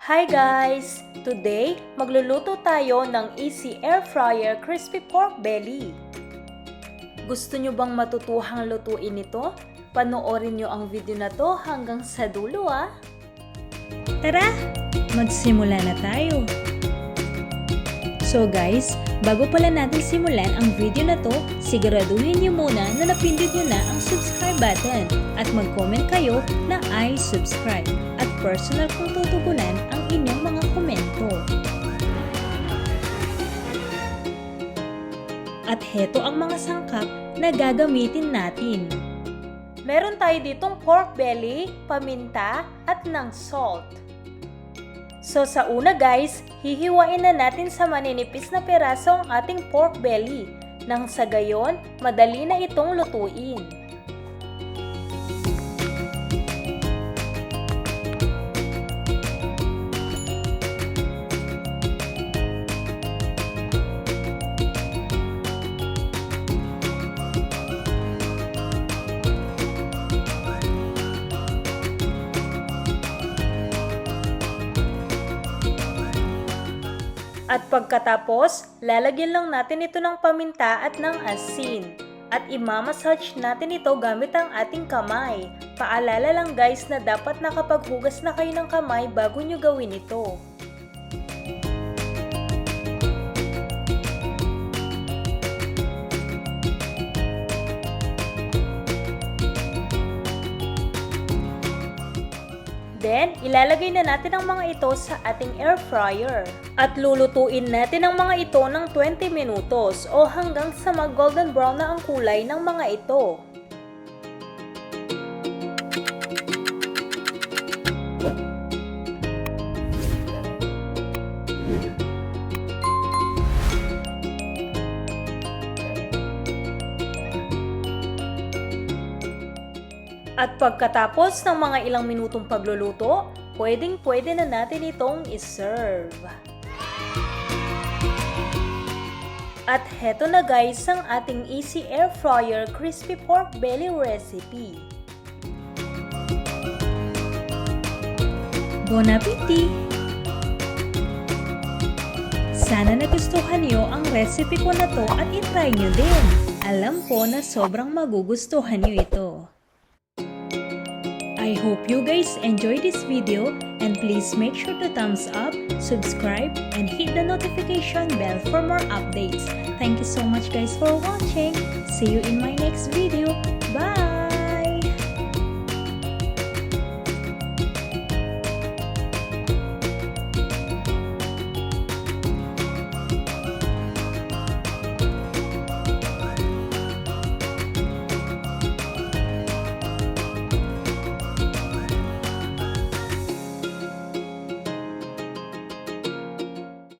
Hi guys! Today, magluluto tayo ng easy air fryer crispy pork belly. Gusto nyo bang matutuhang lutuin ito? Panoorin nyo ang video na to hanggang sa dulo ah! Tara! Magsimula na tayo! So guys, bago pala natin simulan ang video na to, siguraduhin nyo muna na napindot nyo na ang subscribe button at mag-comment kayo na I subscribe at personal kong tutugunan ang inyong mga komento. At heto ang mga sangkap na gagamitin natin. Meron tayo ditong pork belly, paminta, at ng salt. So sa una guys, hihiwain na natin sa maninipis na peraso ang ating pork belly. Nang sa gayon, madali na itong lutuin. At pagkatapos, lalagyan lang natin ito ng paminta at ng asin. At imamassage natin ito gamit ang ating kamay. Paalala lang guys na dapat nakapaghugas na kayo ng kamay bago nyo gawin ito. Then, ilalagay na natin ang mga ito sa ating air fryer. At lulutuin natin ang mga ito ng 20 minutos o hanggang sa mag-golden brown na ang kulay ng mga ito. At pagkatapos ng mga ilang minutong pagluluto, pwedeng-pwede na natin itong iserve. At heto na guys ang ating easy air fryer crispy pork belly recipe. Bon appetit! Sana nagustuhan niyo ang recipe ko na to at itry niyo din. Alam ko na sobrang magugustuhan niyo ito. I hope you guys enjoy this video and please make sure to thumbs up, subscribe, and hit the notification bell for more updates. Thank you so much guys for watching. See you in my next video.